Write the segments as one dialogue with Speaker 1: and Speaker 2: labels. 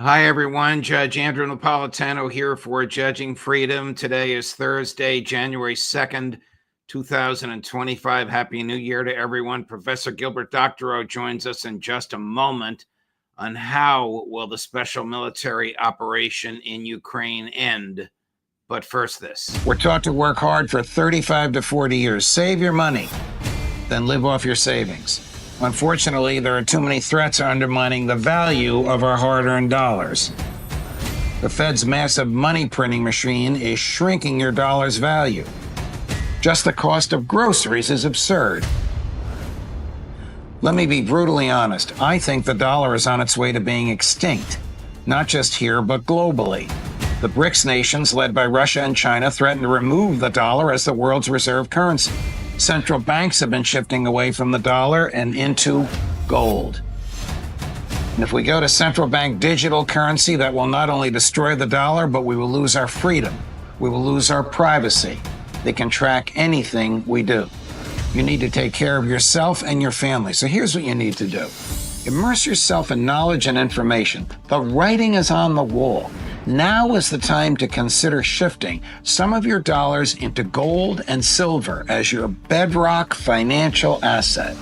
Speaker 1: Hi, everyone. Judge Andrew Napolitano here for Judging Freedom. Today is Thursday, January 2nd, 2025. Happy New Year to everyone. Professor Gilbert Doctorow joins us in just a moment on how will the special military operation in Ukraine end. But first this. We're taught to work hard for 35 to 40 years. Save your money, then live off your savings. Unfortunately, there are too many threats undermining the value of our hard-earned dollars. The Fed's massive money printing machine is shrinking your dollar's value. Just the cost of groceries is absurd. Let me be brutally honest. I think the dollar is on its way to being extinct, not just here, but globally. The BRICS nations, led by Russia and China, threaten to remove the dollar as the world's reserve currency. Central banks have been shifting away from the dollar and into gold. And if we go to central bank digital currency, that will not only destroy the dollar, but we will lose our freedom. We will lose our privacy. They can track anything we do. You need to take care of yourself and your family. So here's what you need to do. Immerse yourself in knowledge and information. The writing is on the wall. Now is the time to consider shifting some of your dollars into gold and silver as your bedrock financial asset.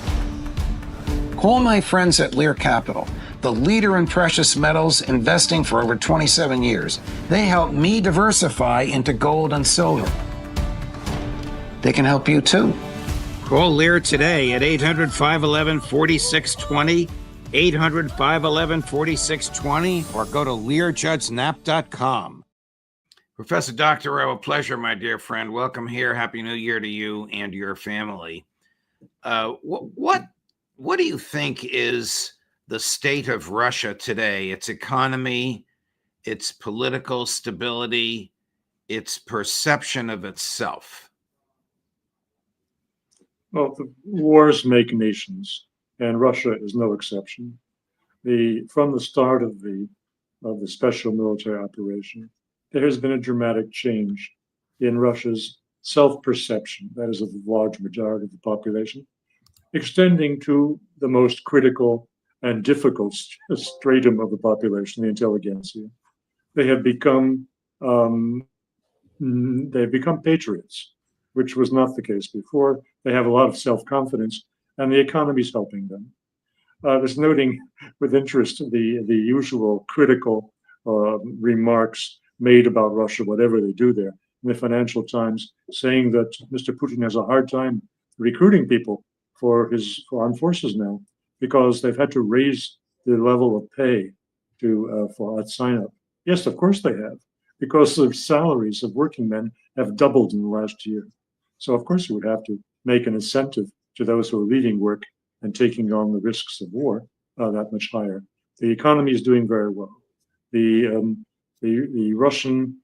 Speaker 1: Call my friends at Lear Capital, the leader in precious metals, investing for over 27 years. They help me diversify into gold and silver. They can help you too. Call Lear today at 800-511-4620. 800-511-4620, or go to LearJudgeNap.com. Professor Doctorow, a pleasure, my dear friend. Welcome here. Happy New Year to you and your family. What do you think is the state of Russia today? Its economy, its political stability, its perception of itself?
Speaker 2: Well, the wars make nations, and Russia is no exception. From the start of the special military operation, there has been a dramatic change in Russia's self-perception, that is, of the large majority of the population, extending to the most critical and difficult stratum of the population, the intelligentsia. They have become patriots, which was not the case before. They have a lot of self-confidence, and the economy is helping them. I was noting with interest the usual critical remarks made about Russia, whatever they do there, in the Financial Times, saying that Mr. Putin has a hard time recruiting people for his armed forces now because they've had to raise the level of pay for sign up. Yes, of course they have, because the salaries of working men have doubled in the last year. So of course you would have to make an incentive to those who are leaving work and taking on the risks of war that much higher. The economy is doing very well. The Russian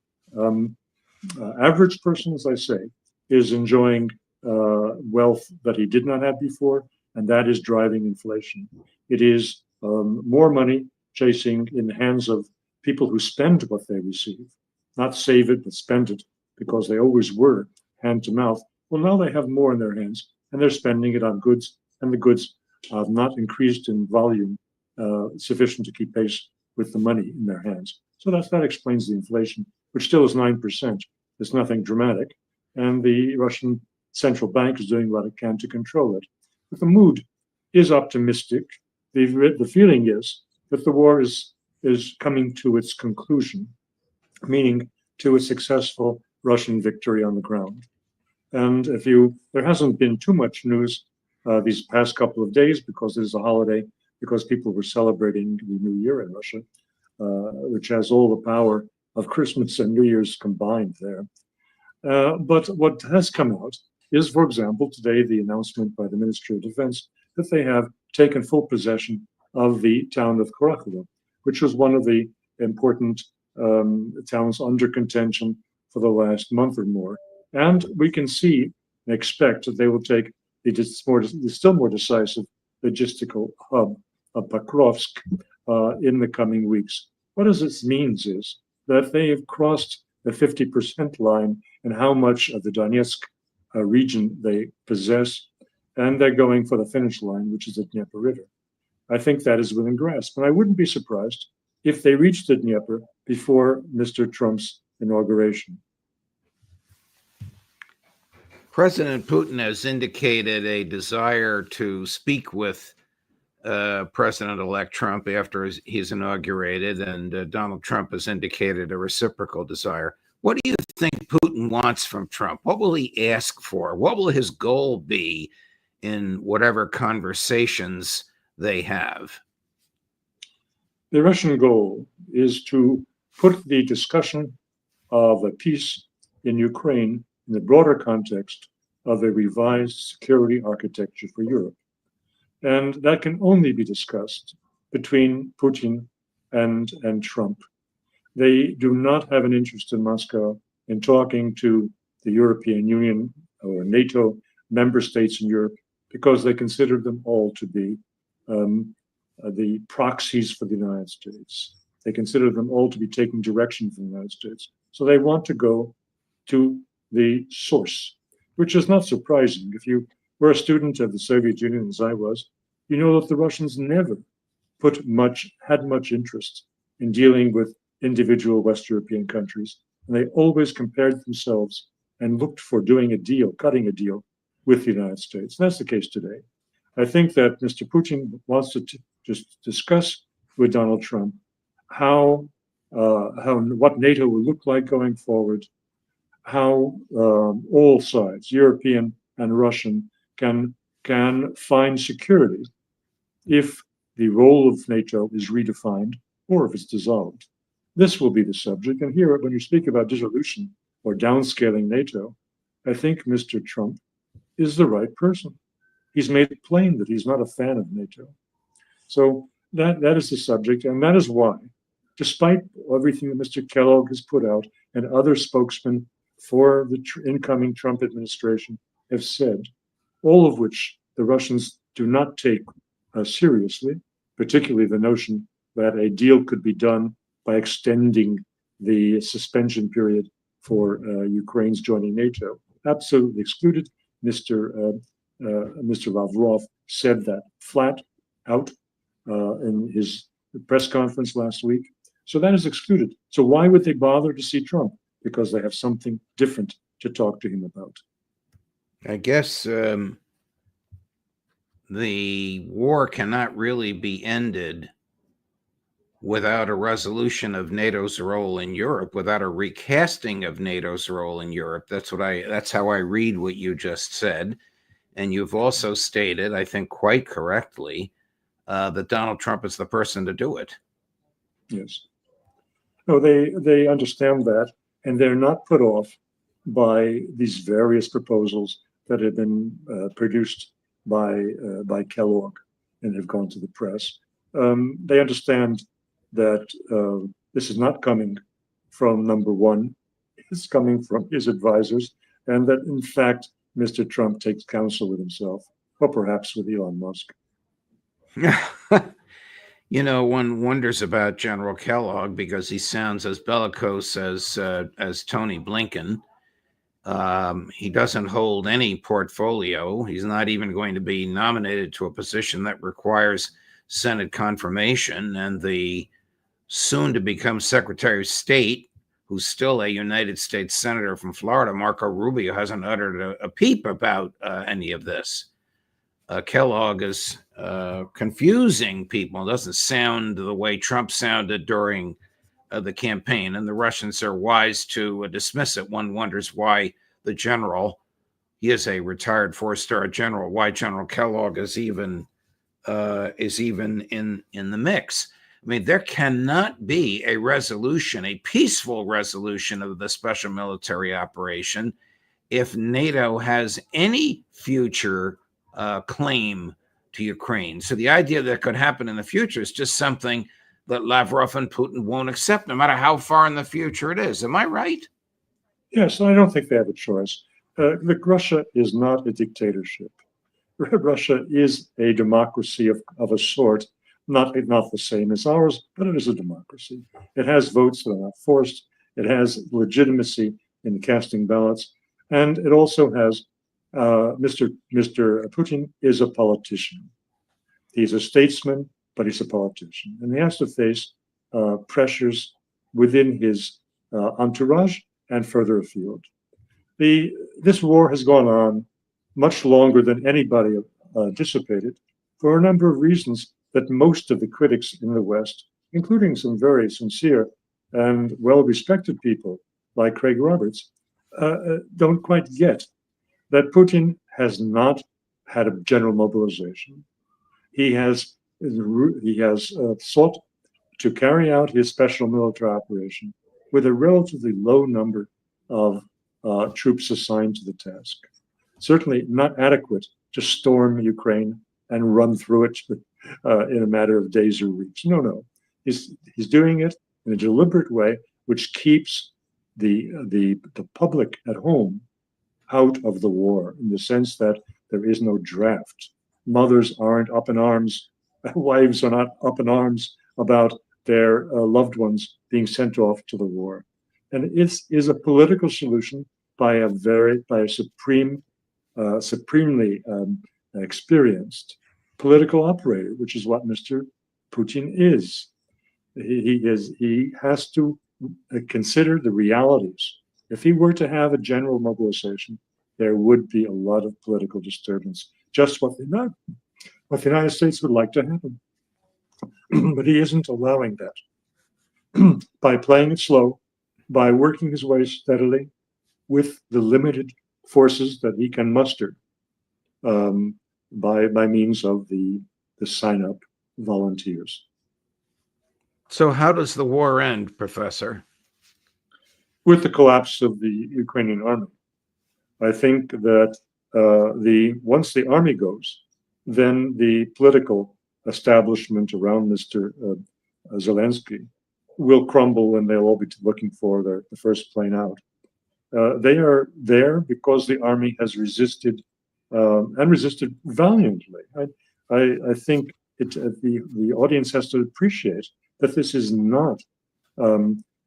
Speaker 2: average person, as I say, is enjoying wealth that he did not have before, and that is driving inflation. It is more money chasing in the hands of people who spend what they receive, not save it, but spend it, because they always were hand to mouth. Well, now they have more in their hands, and they're spending it on goods, and the goods have not increased in volume sufficient to keep pace with the money in their hands. So that explains the inflation, which still is 9%. It's nothing dramatic, and the Russian central bank is doing what it can to control it. But the mood is optimistic. The feeling is that the war is coming to its conclusion, meaning to a successful Russian victory on the ground. And there hasn't been too much news these past couple of days because there's a holiday, because people were celebrating the New Year in Russia, which has all the power of Christmas and New Year's combined there. But what has come out is, for example, today the announcement by the Ministry of Defense that they have taken full possession of the town of Karakovo, which was one of the important towns under contention for the last month or more. And we can see and expect that they will take the still more decisive logistical hub of Pokrovsk in the coming weeks. What this means is that they have crossed the 50% line in how much of the Donetsk region they possess, and they're going for the finish line, which is the Dnieper River. I think that is within grasp, and I wouldn't be surprised if they reach the Dnieper before Mr. Trump's inauguration.
Speaker 3: President Putin has indicated a desire to speak with President-elect Trump after he's inaugurated, and Donald Trump has indicated a reciprocal desire. What do you think Putin wants from Trump? What will he ask for? What will his goal be in whatever conversations they have?
Speaker 2: The Russian goal is to put the discussion of a peace in Ukraine in the broader context of a revised security architecture for Europe. And that can only be discussed between Putin and Trump. They do not have an interest in Moscow in talking to the European Union or NATO member states in Europe because they consider them all to be the proxies for the United States. They consider them all to be taking direction from the United States. So they want to go to the source, which is not surprising. If you were a student of the Soviet Union, as I was, you know that the Russians never had much interest in dealing with individual West European countries. And they always compared themselves and looked for doing a deal, cutting a deal with the United States. And that's the case today. I think that Mr. Putin wants to just discuss with Donald Trump what NATO will look like going forward, how all sides, European and Russian, can find security if the role of NATO is redefined or if it's dissolved. This will be the subject. And here, when you speak about dissolution or downscaling NATO, I think Mr. Trump is the right person. He's made it plain that he's not a fan of NATO. So that is the subject. And that is why, despite everything that Mr. Kellogg has put out and other spokesmen for the incoming Trump administration have said, all of which the Russians do not take seriously, particularly the notion that a deal could be done by extending the suspension period for Ukraine's joining NATO. Absolutely excluded. Mr. Lavrov said that flat out in his press conference last week. So that is excluded. So why would they bother to see Trump? Because they have something different to talk to him about.
Speaker 3: I guess the war cannot really be ended without a resolution of NATO's role in Europe, without a recasting of NATO's role in Europe. That's how I read what you just said. And you've also stated, I think quite correctly, that Donald Trump is the person to do it.
Speaker 2: Yes. No, they understand that, and they're not put off by these various proposals that have been produced by Kellogg and have gone to the press. They understand that this is not coming from number one, it's coming from his advisors, and that in fact, Mr. Trump takes counsel with himself, or perhaps with Elon Musk.
Speaker 3: You know, one wonders about General Kellogg because he sounds as bellicose as Tony Blinken. He doesn't hold any portfolio. He's not even going to be nominated to a position that requires Senate confirmation. And the soon-to-become Secretary of State, who's still a United States Senator from Florida, Marco Rubio, hasn't uttered a peep about any of this. Kellogg is confusing people. It doesn't sound the way Trump sounded during the campaign, and the Russians are wise to dismiss it. One wonders why the general, he is a retired four-star general, why General Kellogg is even in the mix. I mean, there cannot be a resolution, a peaceful resolution of the special military operation if NATO has any future claim to Ukraine. So the idea that could happen in the future is just something that Lavrov and Putin won't accept, no matter how far in the future it is. Am I right?
Speaker 2: Yes, I don't think they have a choice. Russia is not a dictatorship. Russia is a democracy of a sort, not the same as ours, but it is a democracy. It has votes that are not forced. It has legitimacy in casting ballots. And it also has Mr. Putin is a politician. He's a statesman, but he's a politician. And he has to face pressures within his entourage and further afield. This war has gone on much longer than anybody anticipated for a number of reasons that most of the critics in the West, including some very sincere and well-respected people like Craig Roberts, don't quite get. That Putin has not had a general mobilization. He has sought to carry out his special military operation with a relatively low number of troops assigned to the task. Certainly not adequate to storm Ukraine and run through it in a matter of days or weeks. No. He's doing it in a deliberate way, which keeps the public at home out of the war, in the sense that there is no draft. Mothers aren't up in arms, wives are not up in arms about their loved ones being sent off to the war. And it is a political solution by a supremely experienced political operator, which is what Mr. Putin is. He has to consider the realities. If he were to have a general mobilization, there would be a lot of political disturbance, just what the United States would like to happen. But he isn't allowing that. By playing it slow, by working his way steadily with the limited forces that he can muster, by means of the sign-up volunteers.
Speaker 3: So how does the war end, Professor?
Speaker 2: With the collapse of the Ukrainian army. I think that once the army goes, then the political establishment around Mr. Zelensky will crumble, and they'll all be looking for the first plane out. They are there because the army has resisted and resisted valiantly. I think the audience has to appreciate that this is not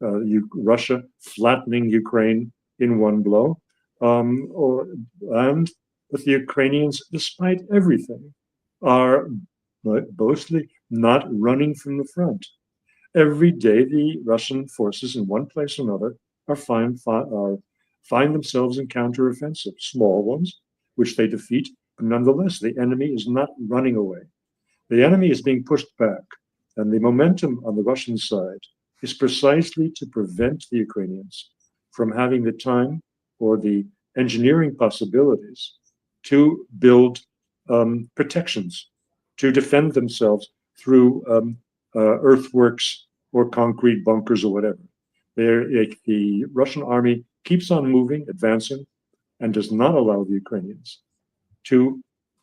Speaker 2: Russia flattening Ukraine in one blow, and that the Ukrainians, despite everything, are mostly not running from the front. Every day, the Russian forces, in one place or another, find themselves in counteroffensive, small ones, which they defeat. But nonetheless, the enemy is not running away. The enemy is being pushed back, and the momentum on the Russian side is precisely to prevent the Ukrainians from having the time or the engineering possibilities to build protections, to defend themselves through earthworks or concrete bunkers or whatever. The Russian army keeps on moving, advancing, and does not allow the Ukrainians to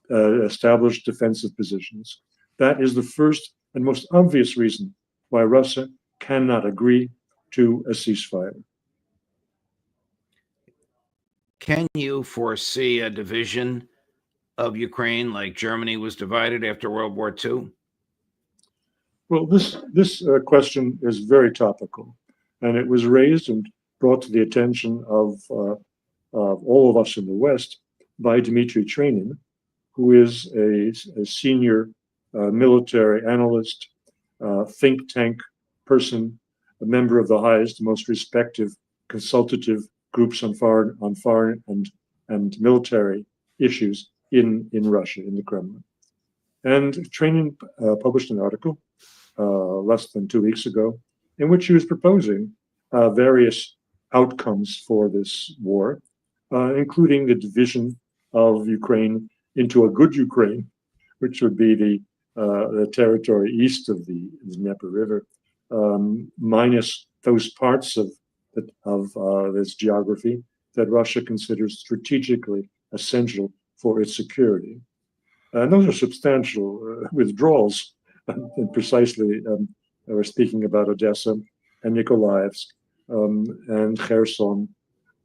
Speaker 2: establish defensive positions. That is the first and most obvious reason why Russia cannot agree to a ceasefire.
Speaker 3: Can you foresee a division of Ukraine like Germany was divided after World War II?
Speaker 2: Well, this question is very topical, and it was raised and brought to the attention of all of us in the West by Dmitry Trenin, who is a senior military analyst, think tank person, a member of the highest, most respected consultative groups on foreign and military issues in Russia, in the Kremlin. And Trenin published an article less than 2 weeks ago in which he was proposing various outcomes for this war, including the division of Ukraine into a good Ukraine, which would be the territory east of the Dnieper River, minus those parts of this geography that Russia considers strategically essential for its security. And those are substantial withdrawals, and precisely we're speaking about Odessa and Nikolaevsk and Kherson.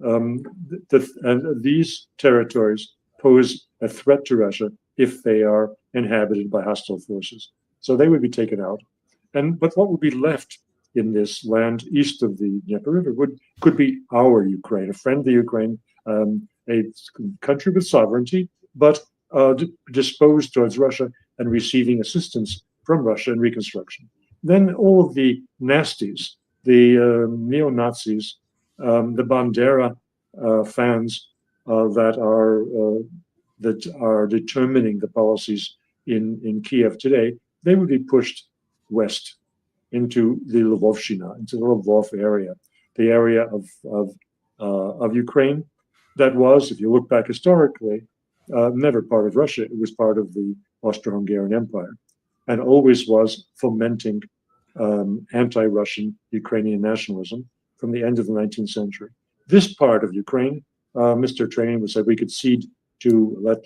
Speaker 2: And these territories pose a threat to Russia if they are inhabited by hostile forces. So they would be taken out. But what would be left in this land east of the Dnieper River could be our Ukraine, a friendly Ukraine, a country with sovereignty, but disposed towards Russia and receiving assistance from Russia in reconstruction. Then all of the nasties, the neo-Nazis, the Bandera fans that are determining the policies in Kiev today, they would be pushed west into the Lvovshchina, into the Lvov area, the area of Ukraine that was, if you look back historically, never part of Russia. It was part of the Austro-Hungarian Empire, and always was fomenting anti-Russian Ukrainian nationalism from the end of the 19th century. This part of Ukraine, Mr. Train would say we could cede to let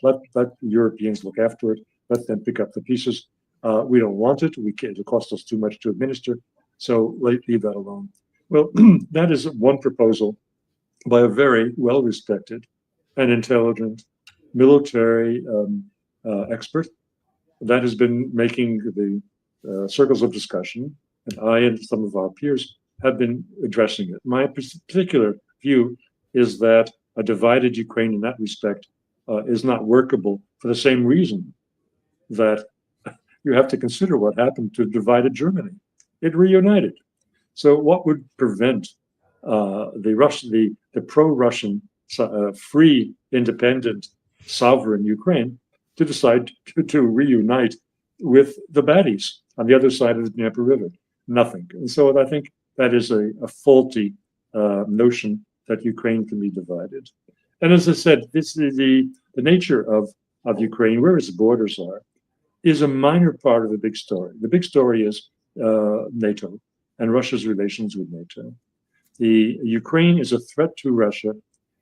Speaker 2: Europeans look after it, let them pick up the pieces. We don't want it. It'll cost us too much to administer, so leave that alone. Well, that is one proposal by a very well-respected and intelligent military expert that has been making the circles of discussion, and I and some of our peers have been addressing it. My particular view is that a divided Ukraine in that respect is not workable for the same reason that you have to consider what happened to divided Germany. It reunited. So what would prevent the pro-Russian, free, independent, sovereign Ukraine to decide to reunite with the baddies on the other side of the Dnieper River? Nothing. And so I think that is a faulty notion that Ukraine can be divided. And as I said, this is the nature of Ukraine, where its borders are, is a minor part of the big story. The big story is NATO and Russia's relations with NATO. The Ukraine is a threat to Russia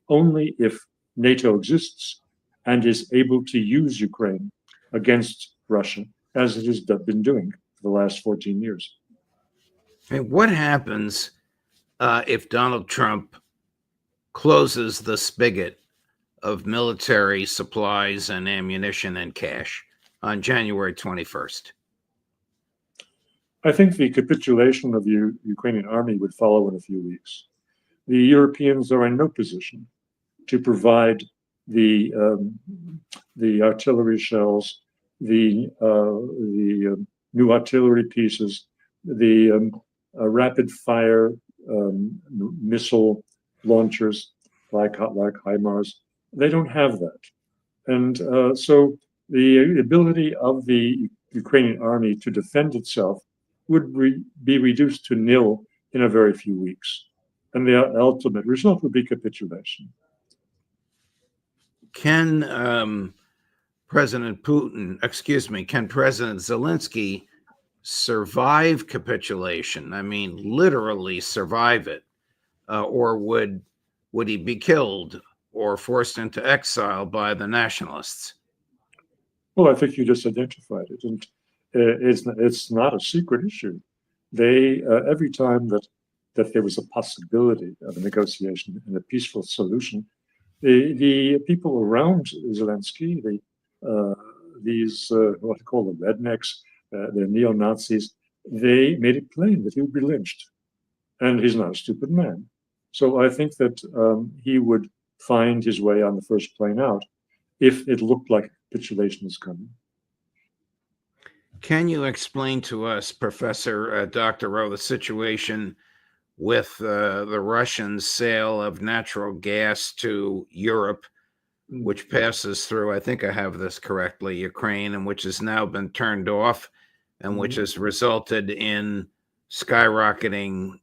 Speaker 2: only if NATO exists and is able to use Ukraine against Russia, as it has been doing for the last 14 years.
Speaker 3: And what happens if Donald Trump closes the spigot of military supplies and ammunition and cash on January 21st?
Speaker 2: I think the capitulation of the Ukrainian army would follow in a few weeks. The Europeans are in no position to provide the artillery shells, the new artillery pieces, the rapid fire missile launchers like HIMARS. They don't have that. And so the ability of the Ukrainian army to defend itself would be reduced to nil in a very few weeks. And the ultimate result would be capitulation.
Speaker 3: Can President Zelensky survive capitulation? I mean, literally survive it, or would he be killed or forced into exile by the nationalists?
Speaker 2: Well, I think you just identified it, and it's not a secret issue. They every time that there was a possibility of a negotiation and a peaceful solution, the people around Zelensky, these what I call the rednecks, the neo-Nazis, they made it plain that he would be lynched, and he's not a stupid man. So I think that he would find his way on the first plane out if it looked like capitulation is coming.
Speaker 3: Can you explain to us, Professor Doctorow, the situation with the Russian sale of natural gas to Europe, which passes through, I think I have this correctly, Ukraine, and which has now been turned off, and which has resulted in skyrocketing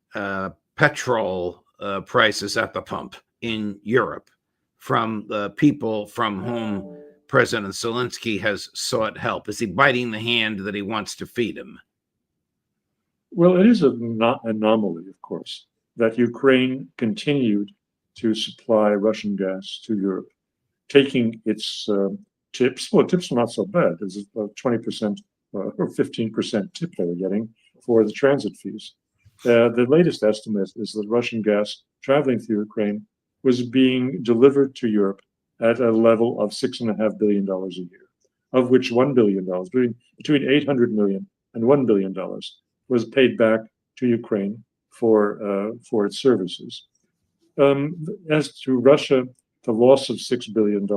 Speaker 3: petrol prices at the pump in Europe from the people from whom President Zelensky has sought help? Is he biting the hand that he wants to feed him?
Speaker 2: Well, it is an anomaly, of course, that Ukraine continued to supply Russian gas to Europe, taking its tips. Well, tips are not so bad. There's a 20% or 15% tip they were getting for the transit fees. The latest estimate is that Russian gas traveling through Ukraine was being delivered to Europe at a level of $6.5 billion a year, of which $1 billion, between 800 million and $1 billion, was paid back to Ukraine for its services. As to Russia, the loss of $6 billion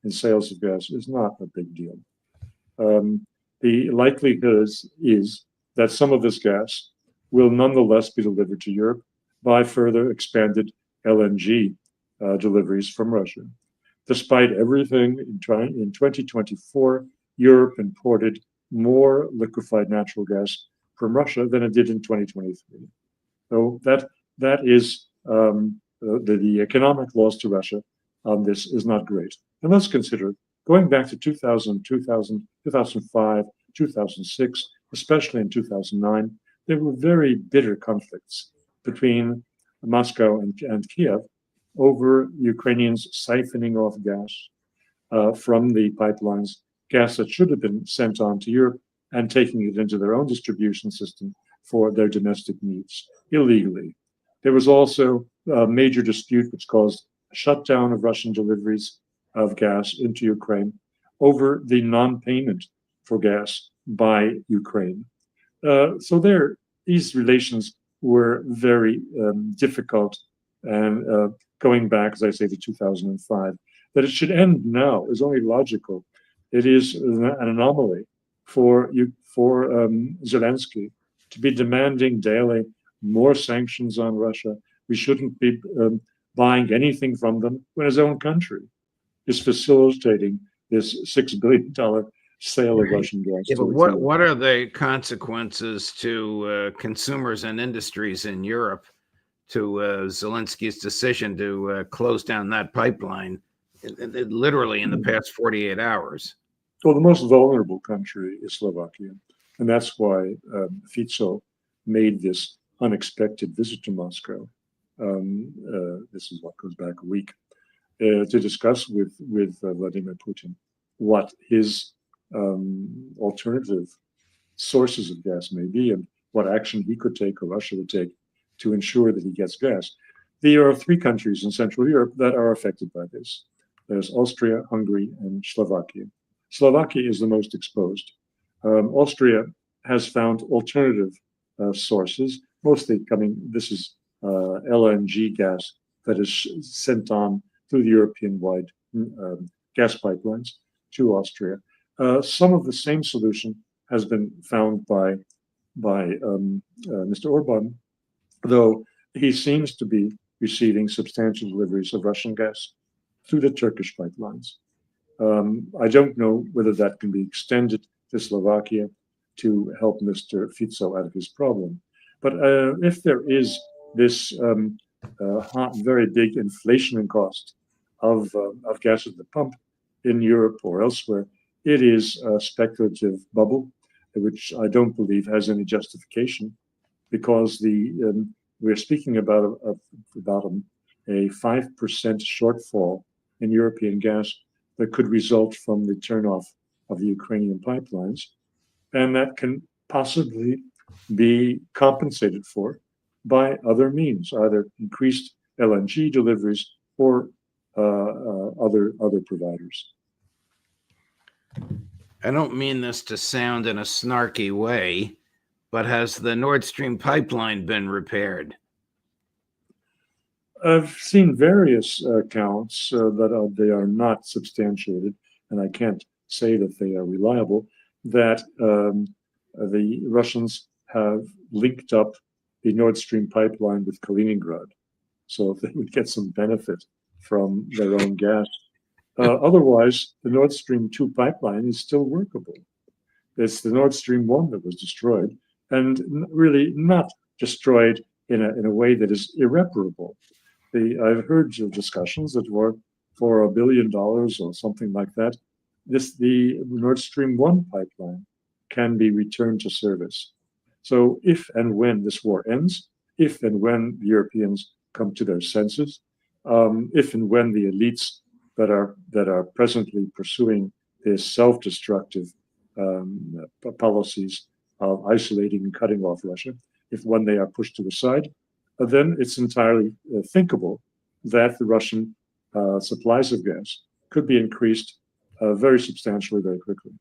Speaker 2: in sales of gas is not a big deal. The likelihood is that some of this gas will nonetheless be delivered to Europe by further expanded LNG deliveries from Russia. Despite everything, in 2024, Europe imported more liquefied natural gas from Russia than it did in 2023. So that is the economic loss to Russia on this is not great. And let's consider going back to 2000, 2005, 2006, especially in 2009, there were very bitter conflicts between Moscow and Kiev over Ukrainians siphoning off gas from the pipelines, gas that should have been sent on to Europe and taking it into their own distribution system for their domestic needs illegally. There was also a major dispute which caused a shutdown of Russian deliveries of gas into Ukraine over the non-payment for gas by Ukraine. So these relations were very difficult, and going back, as I say, to 2005. That it should end now is only logical. It is an anomaly for Zelensky to be demanding daily more sanctions on Russia. We shouldn't be buying anything from them when his own country is facilitating this $6 billion sale of Russian gas.
Speaker 3: Yeah, but what are the consequences to consumers and industries in Europe to Zelensky's decision to close down that pipeline literally in the past 48 hours?
Speaker 2: Well, the most vulnerable country is Slovakia. And that's why Fico made this unexpected visit to Moscow. This is what goes back a week to discuss with Vladimir Putin what his alternative sources of gas may be and what action he could take or Russia would take to ensure that he gets gas. There are 3 countries in Central Europe that are affected by this. There's Austria, Hungary, and Slovakia. Slovakia is the most exposed. Austria has found alternative sources, mostly this is LNG gas that is sent on through the European-wide gas pipelines to Austria. Some of the same solution has been found by Mr. Orban, though he seems to be receiving substantial deliveries of Russian gas through the Turkish pipelines. I don't know whether that can be extended to Slovakia to help Mr. Fico out of his problem. But if there is this very big inflation in cost of gas at the pump in Europe or elsewhere, it is a speculative bubble, which I don't believe has any justification, because we're speaking about a 5% shortfall in European gas that could result from the turnoff of the Ukrainian pipelines, and that can possibly be compensated for by other means, either increased LNG deliveries or other providers.
Speaker 3: I don't mean this to sound in a snarky way, but has the Nordstream Pipeline been repaired?
Speaker 2: I've seen various accounts that they are not substantiated, and I can't say that they are reliable, that the Russians have linked up the Nord Stream pipeline with Kaliningrad, so they would get some benefit from their own gas. Otherwise, the Nord Stream 2 pipeline is still workable. It's the Nord Stream 1 that was destroyed, and really not destroyed in a way that is irreparable. I've heard of discussions that were for $1 billion or something like that. The Nord Stream 1 pipeline can be returned to service. So if and when this war ends, if and when the Europeans come to their senses, if and when the elites that are presently pursuing this self-destructive policies of isolating and cutting off Russia, when they are pushed to the side, then it's entirely thinkable that the Russian supplies of gas could be increased very substantially, very quickly.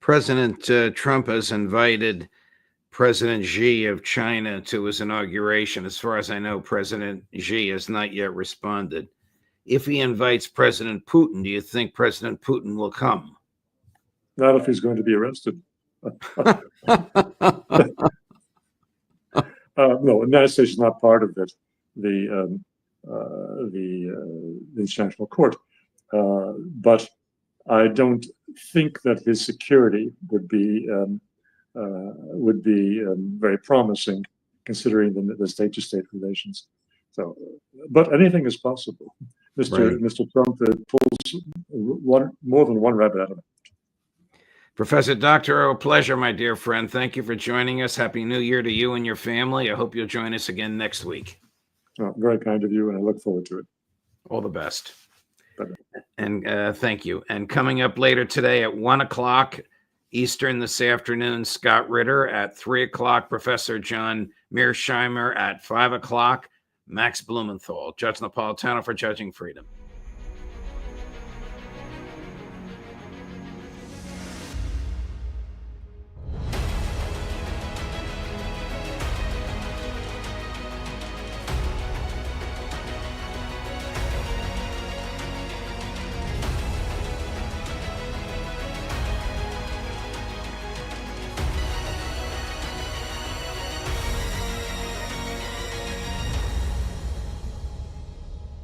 Speaker 3: President Trump has invited President Xi of China to his inauguration. As far as I know, President Xi has not yet responded. If he invites President Putin, do you think President Putin will come?
Speaker 2: Not if he's going to be arrested. No, the United States is not part of it. The International Court, but I don't think that his security would be very promising, considering the state-to-state relations. So, but anything is possible. Mr. Trump pulls more than one rabbit out of it.
Speaker 3: Professor Doctorow, a pleasure, my dear friend. Thank you for joining us. Happy New Year to you and your family. I hope you'll join us again next week.
Speaker 2: Very kind of you, and I look forward to it.
Speaker 3: All the best.
Speaker 2: Bye-bye.
Speaker 3: And thank you. And coming up later today at 1 o'clock Eastern this afternoon, Scott Ritter. At 3 o'clock, Professor John Mearsheimer. At 5 o'clock, Max Blumenthal, Judge Napolitano for Judging Freedom.